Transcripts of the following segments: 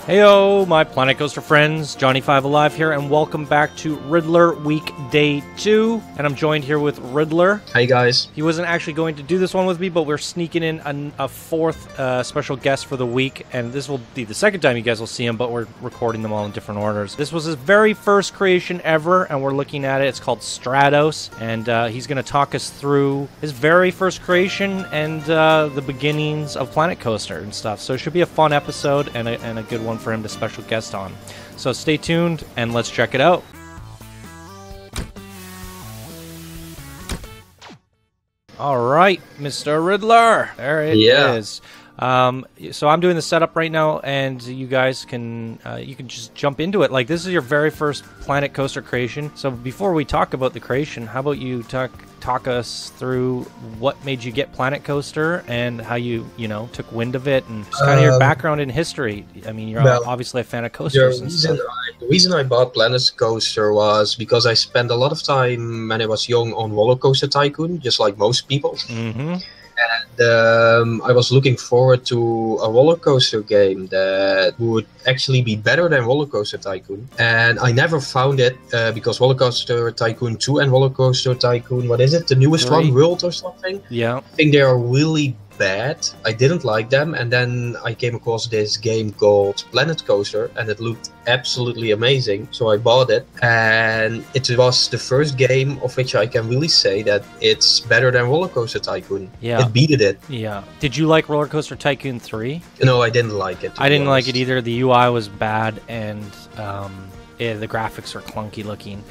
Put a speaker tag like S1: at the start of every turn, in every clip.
S1: Heyo, my Planet Coaster friends, Johnny5 Alive here, and welcome back to Riddler Week Day 2. And I'm joined here with Riddler.
S2: Hi guys.
S1: He wasn't actually going to do this one with me, but we're sneaking in a fourth special guest for the week, and this will be the second time you guys will see him, but we're recording them all in different orders. This was his very first creation ever, and we're looking at it. It's called Stratos, and he's going to talk us through his very first creation and the beginnings of Planet Coaster and stuff. So it should be a fun episode and a good one for him to special guest on. So stay tuned and let's check it out. All right, Mr. Riddler. There it is. So I'm doing the setup right now, and you guys can you can just jump into it. Like, this is your very first Planet Coaster creation. So before we talk about the creation, how about you talk us through what made you get Planet Coaster and how you took wind of it, and just kind of your background in history. I mean, you're obviously a fan of coasters.
S2: The reason I bought Planet Coaster was because I spent a lot of time when I was young on Roller Coaster Tycoon, just like most people.
S1: Mm-hmm.
S2: And I was looking forward to a roller coaster game that would actually be better than Roller Coaster Tycoon. And I never found it because Roller Coaster Tycoon 2 and Roller Coaster Tycoon, what is it? The newest one, World or something?
S1: Yeah.
S2: I think they are really bad. I didn't like them, and then I came across this game called Planet Coaster, and it looked absolutely amazing, so I bought it, and it was the first game of which I can really say that it's better than Roller Coaster Tycoon.
S1: Yeah.
S2: It beat it.
S1: Yeah. Did you like Roller Coaster Tycoon 3?
S2: No, I didn't like it.
S1: I didn't like it either. The UI was bad, and the graphics are clunky looking.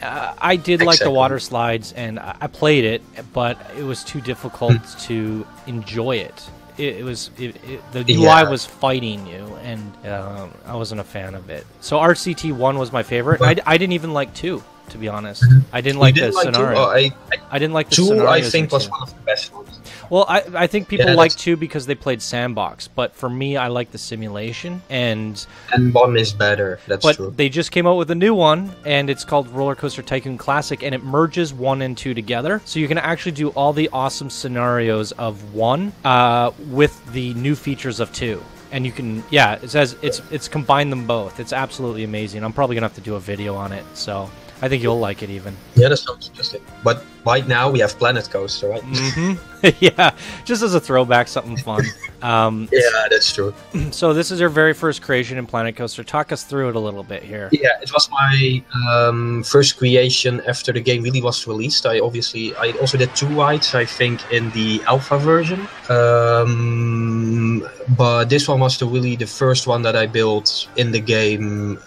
S1: I did like the water slides, and I played it, but it was too difficult to enjoy it. The UI was fighting you, and I wasn't a fan of it. So RCT 1 was my favorite. I didn't even like 2, to be honest. I didn't like the scenario. I didn't like the scenario.
S2: 2, I think, was one of the best ones.
S1: Well, I think people like 2 because they played Sandbox, but for me, I like the simulation, and
S2: 1 is better. That's true.
S1: But they just came out with a new one, and it's called Roller Coaster Tycoon Classic, and it merges 1 and 2 together, so you can actually do all the awesome scenarios of 1 with the new features of 2. And you can, it says it's combined them both. It's absolutely amazing. I'm probably gonna have to do a video on it, so I think you'll like it even.
S2: Yeah, that sounds interesting. But right now we have Planet Coaster, right?
S1: Mm-hmm. Yeah, just as a throwback, something fun.
S2: Yeah, that's true.
S1: So this is your very first creation in Planet Coaster. Talk us through it a little bit here.
S2: Yeah, it was my first creation after the game really was released. I also did 2 rides, I think, in the alpha version. But this one was really the first one that I built in the game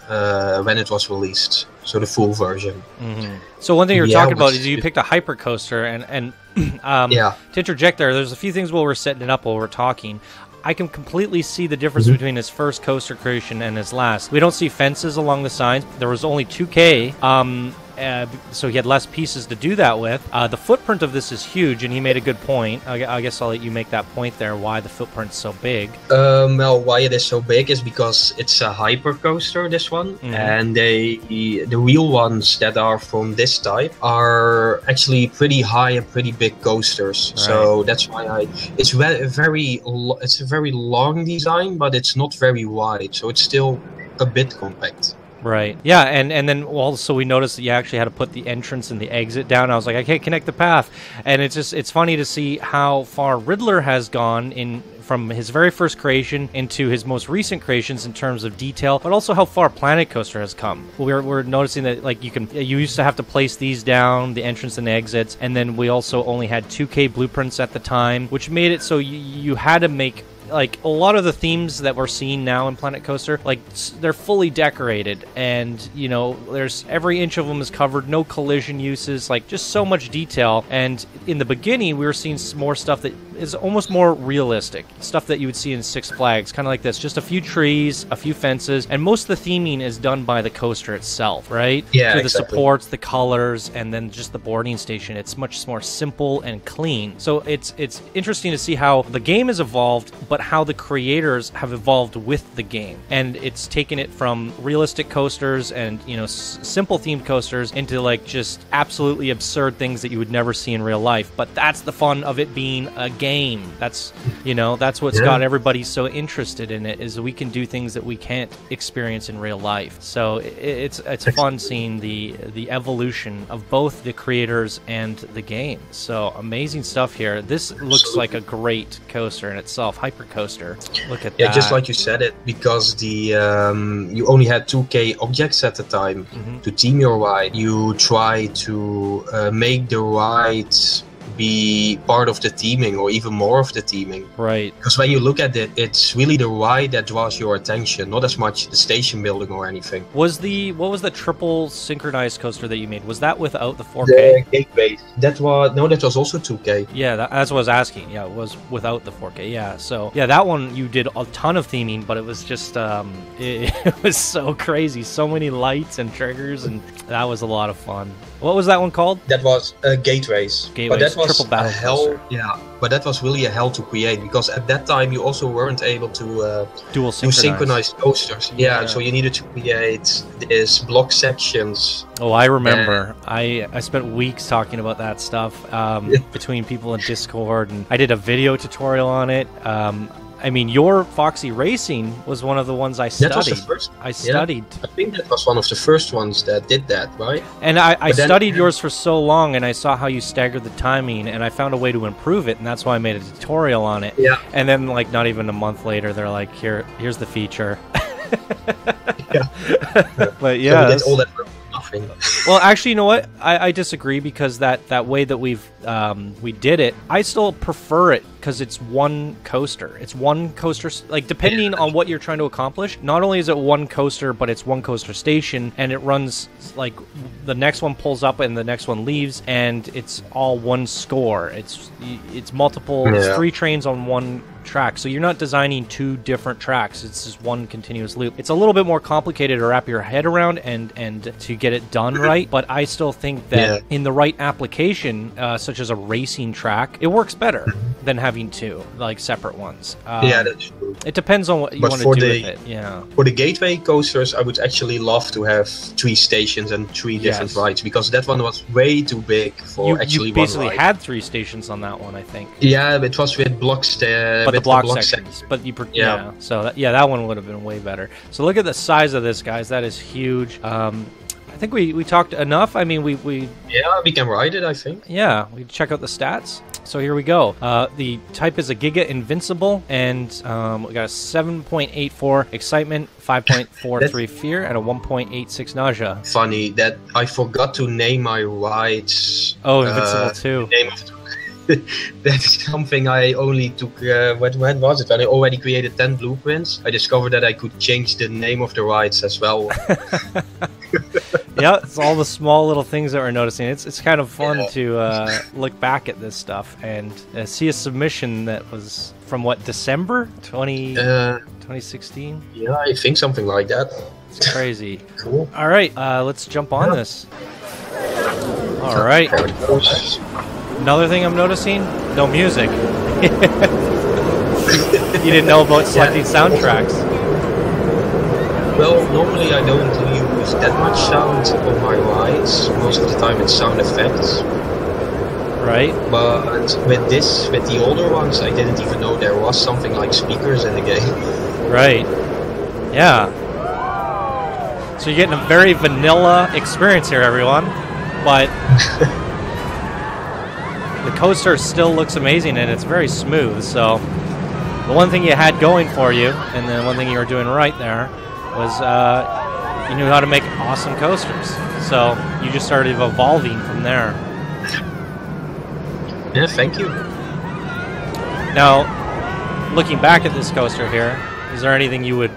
S2: when it was released. So the full version.
S1: Mm-hmm. So one thing you're talking about is you picked a hyper coaster, and to interject there's a few things while we're setting it up while we're talking. I can completely see the difference between his first coaster creation and his last. We don't see fences along the sides. There was only 2K. So he had less pieces to do that with. The footprint of this is huge, and he made a good point. I guess I'll let you make that point there, why the footprint's so big.
S2: Well, why it is so big is because it's a hyper coaster, this one, and the real ones that are from this type are actually pretty high and pretty big coasters. Right. So that's why it's a very long design, but it's not very wide, so it's still a bit compact.
S1: Right. Yeah, and then also we noticed that you actually had to put the entrance and the exit down. I was like, I can't connect the path. And it's funny to see how far Riddler has gone from his very first creation into his most recent creations in terms of detail, but also how far Planet Coaster has come. We're noticing that, like, you used to have to place these down, the entrance and the exits, and then we also only had 2K blueprints at the time, which made it so you had to make, like, a lot of the themes that we're seeing now in Planet Coaster, like, they're fully decorated, and there's every inch of them is covered, no collision uses, like, just so much detail. And in the beginning we were seeing more stuff that is almost more realistic, stuff that you would see in Six Flags, kind of like this, just a few trees, a few fences, and most of the theming is done by the coaster itself, right?
S2: Yeah,
S1: through the supports, the colors, and then just the boarding station. It's much more simple and clean. So it's interesting to see how the game has evolved, but but how the creators have evolved with the game, and it's taken it from realistic coasters and, you know, simple themed coasters into like just absolutely absurd things that you would never see in real life. But that's the fun of it being a game. That's, you know, that's what's got everybody so interested in it, is we can do things that we can't experience in real life. So it's fun seeing the evolution of both the creators and the game. So amazing stuff here. This looks like a great coaster in itself. Hyper coaster. Look at that.
S2: Yeah, just like you said it, because the you only had 2K objects at the time to theme your ride. You try to make the ride be part of the theming, or even more of the theming.
S1: Right.
S2: Because when you look at it, it's really the ride that draws your attention, not as much the station building or anything.
S1: What was the triple synchronized coaster that you made? Was that without the 4K?
S2: The gateway. That was also 2K.
S1: Yeah, that's what I was asking. Yeah, it was without the 4K. Yeah, so yeah, that one you did a ton of theming, but it was just it was so crazy, so many lights and triggers, and that was a lot of fun. What was that one called?
S2: That was Gateways.
S1: But that was
S2: a hell. Yeah, but that was really a hell to create, because at that time you also weren't able to
S1: do
S2: synchronized coasters. Yeah, so you needed to create these block sections.
S1: Oh, I remember. I spent weeks talking about that stuff between people in Discord, and I did a video tutorial on it. I mean, your Foxy Racing was one of the ones I studied.
S2: That was the first.
S1: I studied.
S2: I think that was one of the first ones that did that, right?
S1: And I studied yours for so long, and I saw how you staggered the timing, and I found a way to improve it, and that's why I made a tutorial on it.
S2: Yeah.
S1: And then, like, not even a month later, they're like, here's the feature. But yeah,
S2: so we did all that for nothing.
S1: Well, actually, you know what? I disagree, because that way that we did it, I still prefer it, because it's one coaster. It's one coaster, like, depending on what you're trying to accomplish. Not only is it one coaster, but it's one coaster station, and it runs, like, the next one pulls up and the next one leaves, and it's all one score. It's multiple, it's 3 trains on one track, so you're not designing 2 different tracks. It's just one continuous loop. It's a little bit more complicated to wrap your head around and to get it done right, but I still think that in the right application, such as a racing track, it works better than having 2 like separate ones.
S2: Yeah, that's true.
S1: It depends on what you want to do with it. Yeah.
S2: For the gateway coasters, I would actually love to have 3 stations and 3 different rides, because that one was way too big for
S1: you basically one ride. Had 3 stations on that one, I think.
S2: Yeah, it was with blocks there.
S1: But the block sections. But so that one would have been way better. So look at the size of this, guys. That is huge. I think we talked enough. I mean, we
S2: we can ride it, I think.
S1: Yeah, we check out the stats. So here we go. The type is a Giga Invincible, and we got a 7.84 excitement, 5.43 fear, and a 1.86 nausea.
S2: Funny that I forgot to name my rides.
S1: Oh, Invincible too.
S2: Name of that's something I only took, when was it? When I already created 10 blueprints, I discovered that I could change the name of the rides as well.
S1: Yeah, it's all the small little things that we're noticing. It's kind of fun to look back at this stuff and see a submission that was from, what, December 2016?
S2: Yeah, I think something like that.
S1: It's crazy.
S2: Cool.
S1: All right, let's jump on this. All right.
S2: There it goes.
S1: Another thing I'm noticing, no music. You didn't know about selecting soundtracks.
S2: Well, normally I don't use that much sound on my rides. Most of the time it's sound effects.
S1: Right.
S2: But with the older ones, I didn't even know there was something like speakers in the game.
S1: Right. Yeah. So you're getting a very vanilla experience here, everyone. But the coaster still looks amazing, and it's very smooth. So the one thing you had going for you, and the one thing you were doing right there, was you knew how to make awesome coasters. So you just started evolving from there.
S2: Yeah, thank you.
S1: Now, looking back at this coaster here, is there anything you would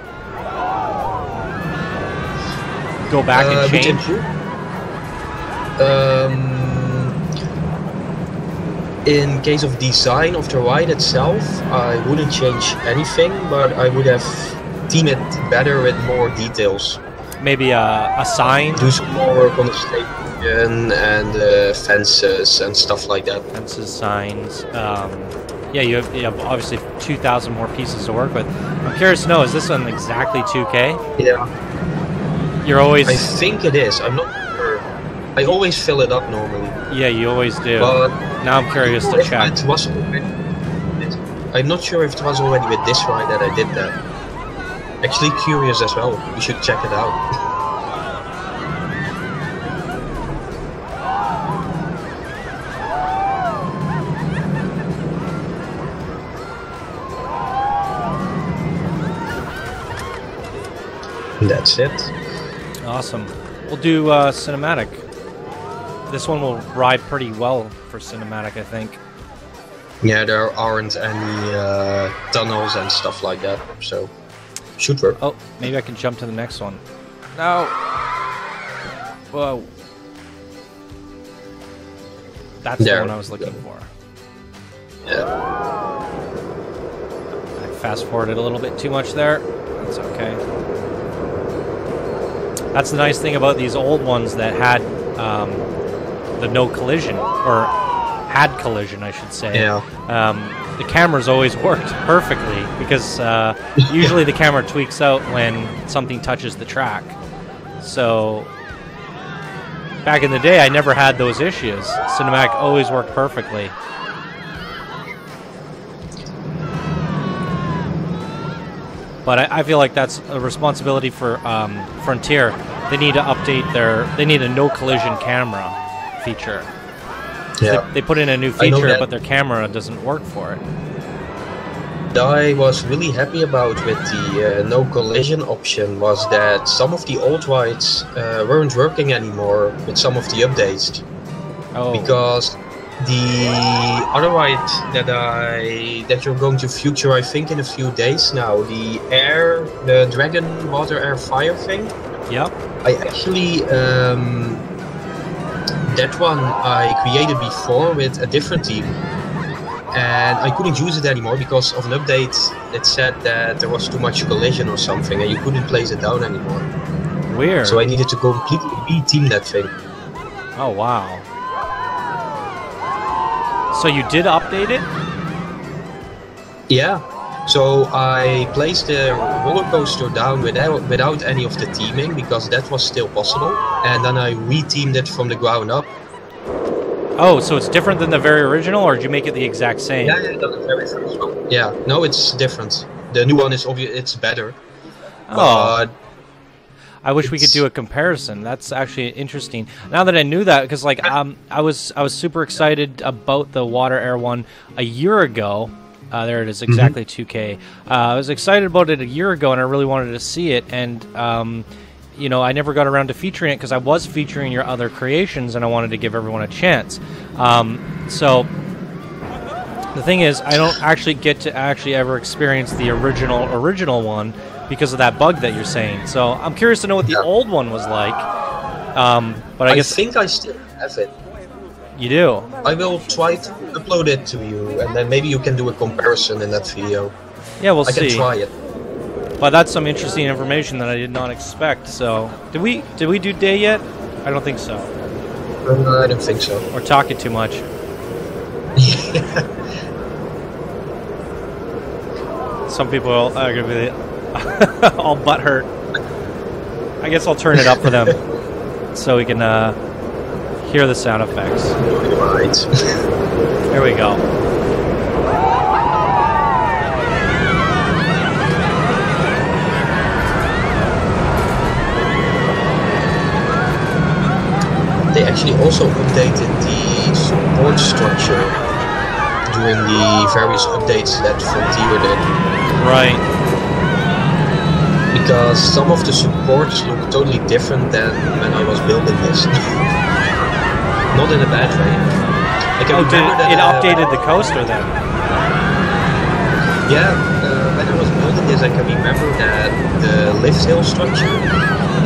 S1: go back and change?
S2: In case of design of the ride itself, I wouldn't change anything, but I would have themed it better with more details.
S1: Maybe a sign?
S2: Do some more work on the station and fences and stuff like that.
S1: Fences, signs. Yeah, you have obviously 2,000 more pieces to work with. I'm curious to know, is this one exactly 2K?
S2: Yeah.
S1: You're always...
S2: I think it is. I'm not sure. I always fill it up normally.
S1: Yeah, you always do.
S2: But
S1: now I'm curious to check.
S2: It was already, I'm not sure if it was already with this ride that I did that. Actually curious as well. You should check it out. That's it.
S1: Awesome. We'll do cinematic. This one will ride pretty well for cinematic, I think.
S2: Yeah, there aren't any tunnels and stuff like that, so should work.
S1: Oh, maybe I can jump to the next one. No. Whoa. That's the one I was looking for.
S2: Yeah.
S1: I fast forwarded a little bit too much there. That's okay. That's the nice thing about these old ones that had the no collision, or had collision, I should say.
S2: Yeah.
S1: The cameras always worked perfectly because usually the camera tweaks out when something touches the track. So back in the day, I never had those issues. Cinematic always worked perfectly. But I feel like that's a responsibility for Frontier. They need to update they need a no collision camera feature.
S2: Yeah.
S1: They put in a new feature, but their camera doesn't work for it.
S2: I was really happy about with the no collision option was that some of the old rides weren't working anymore with some of the updates.
S1: Oh.
S2: Because the other ride that you're going to feature, I think in a few days now, the Dragon Water Air Fire thing.
S1: Yep.
S2: I actually that one I created before with a different team, and I couldn't use it anymore because of an update. It said that there was too much collision or something, and you couldn't place it down anymore.
S1: Weird.
S2: So I needed to completely re-team that thing.
S1: Oh wow. So you did update it?
S2: Yeah. So I placed the roller coaster down without any of the teaming because that was still possible, and then I re-teamed it from the ground up.
S1: Oh, so it's different than the very original, or did you make it the exact same?
S2: Yeah, the very first one. Yeah, no, it's different. The new one is it's better.
S1: Oh. I wish we could do a comparison. That's actually interesting. Now that I knew that, because like I was super excited about the water air one a year ago. There it is, exactly 2K. I was excited about it a year ago, and I really wanted to see it. And you know, I never got around to featuring it because I was featuring your other creations, and I wanted to give everyone a chance. So the thing is, I don't actually get to ever experience the original one because of that bug that you're saying. So I'm curious to know what the old one was like. But I guess
S2: think I still have it.
S1: You do?
S2: I will try to upload it to you, and then maybe you can do a comparison in that video.
S1: Yeah, we'll see.
S2: I can try it.
S1: But that's some interesting information that I did not expect. So, did we do day yet? I don't think so.
S2: I don't think so.
S1: We're talking too much. Some people are going to be all butthurt. I guess I'll turn it up for them so we can hear the sound effects.
S2: Right.
S1: There we go.
S2: They actually also updated the support structure during the various updates that Frontier did.
S1: Right.
S2: Because some of the supports look totally different than when I was building this. Not in a bad way. I can remember that
S1: it updated the coaster then?
S2: Yeah, when I was building this, I can remember that the lift hill structure,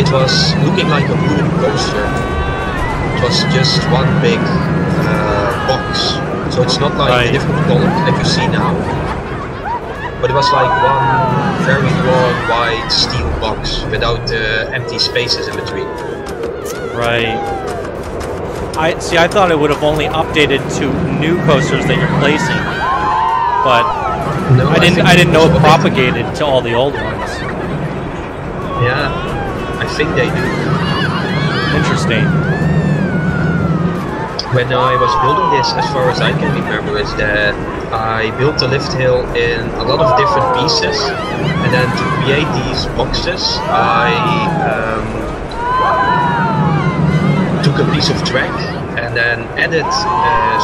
S2: it was looking like a wooden coaster. It was just one big box. So it's not like the different columns that you see now. But it was like one very long, wide steel box without empty spaces in between.
S1: Right. I thought it would have only updated to new coasters that you're placing. but
S2: No,
S1: I didn't know it propagated to all the old ones.
S2: Yeah, I think they do.
S1: Interesting.
S2: When I was building this, as far as I can remember, is that I built the lift hill in a lot of different pieces, and then to create these boxes, I took a piece of track and then added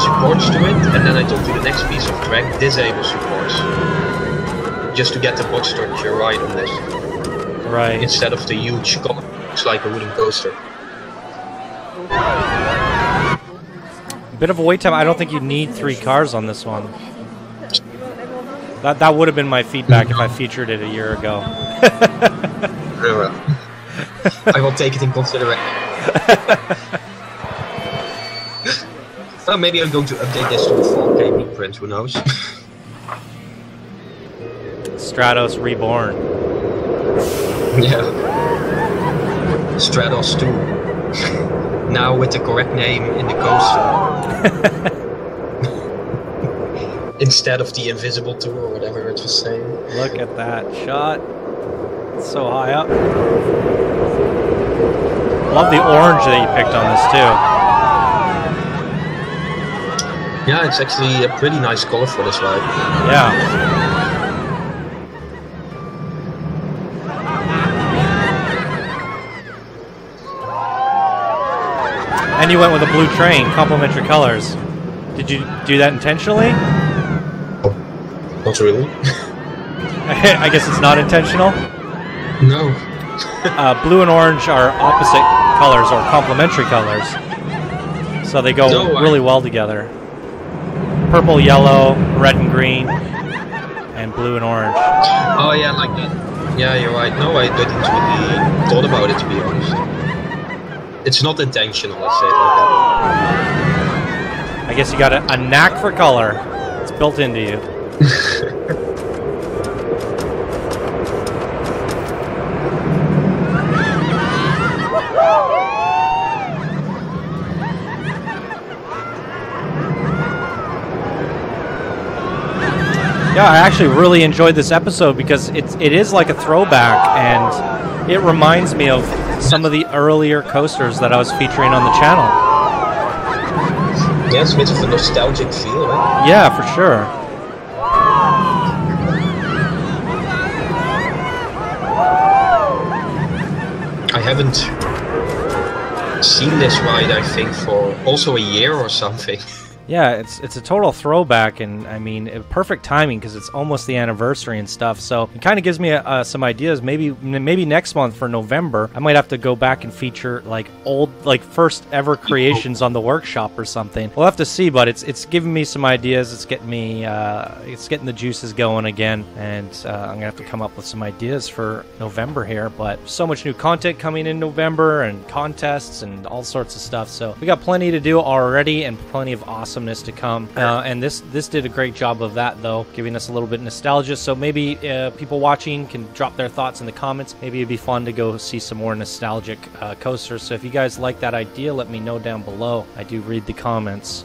S2: supports to it, and then I took to the next piece of track, disable supports, just to get the box structure right on this.
S1: Right.
S2: Instead of the huge column, looks like a wooden coaster.
S1: Bit of a wait time. I don't think you need 3 cars on this one. That would have been my feedback if I featured it a year ago.
S2: Very well. I will take it in consideration. Well, maybe I'm going to update this to a 4K blueprint, who knows?
S1: Stratos Reborn.
S2: Yeah. Stratos 2. Now with the correct name in the coaster. Instead of the invisible 2 or whatever it was saying.
S1: Look at that shot. It's so high up. Love the orange that you picked on this too.
S2: Yeah, it's actually a pretty nice color for this ride.
S1: Yeah. And you went with a blue train, complementary colors. Did you do that intentionally?
S2: Not really.
S1: I guess it's not intentional.
S2: No.
S1: Blue and orange are opposite colors or complementary colors. So they go really well together. Purple, yellow, red and green, and blue and orange.
S2: Oh yeah, like that. Yeah, you're right. No, I didn't really thought about it, to be honest. It's not intentional, let's say it like that.
S1: I guess you got a knack for color. It's built into you. Yeah, I actually really enjoyed this episode because it is like a throwback, and it reminds me of some of the earlier coasters that I was featuring on the channel.
S2: Yeah, it's a bit of a nostalgic feel, right?
S1: Yeah, for sure.
S2: I haven't seen this ride, I think, for also a year or something.
S1: Yeah, it's a total throwback, and I mean, perfect timing because it's almost the anniversary and stuff. So it kind of gives me some ideas. Maybe next month for November, I might have to go back and feature like old, like first ever creations on the workshop or something. We'll have to see, but it's giving me some ideas. It's getting me, it's getting the juices going again, and I'm gonna have to come up with some ideas for November here. But so much new content coming in November, and contests and all sorts of stuff. So we got plenty to do already, and plenty of awesomeness to come, and this did a great job of that, though, giving us a little bit of nostalgia. So maybe people watching can drop their thoughts in the comments. Maybe it'd be fun to go see some more nostalgic coasters. So if you guys like that idea, let me know down below. I do read the comments.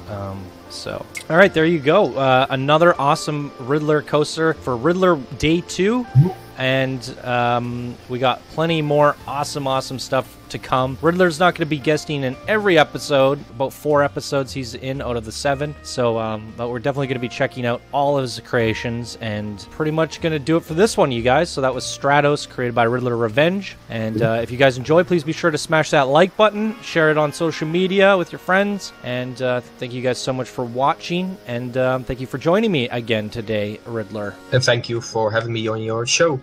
S1: So, all right, there you go. Another awesome Riddler coaster for Riddler Day 2. And we got plenty more awesome stuff to come. Riddler's not going to be guesting in every episode. About 4 episodes he's in out of the 7. So, but we're definitely going to be checking out all of his creations, and pretty much going to do it for this one, you guys. So that was Stratos, created by Riddler Revenge. And if you guys enjoy, please be sure to smash that like button, share it on social media with your friends, and thank you guys so much for watching, and thank you for joining me again today, Riddler.
S2: And thank you for having me on your show.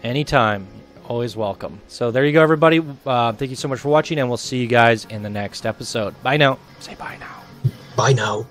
S1: Anytime. Always welcome. So there you go, everybody. Thank you so much for watching, and we'll see you guys in the next episode. Bye now. Say bye now.
S2: Bye now.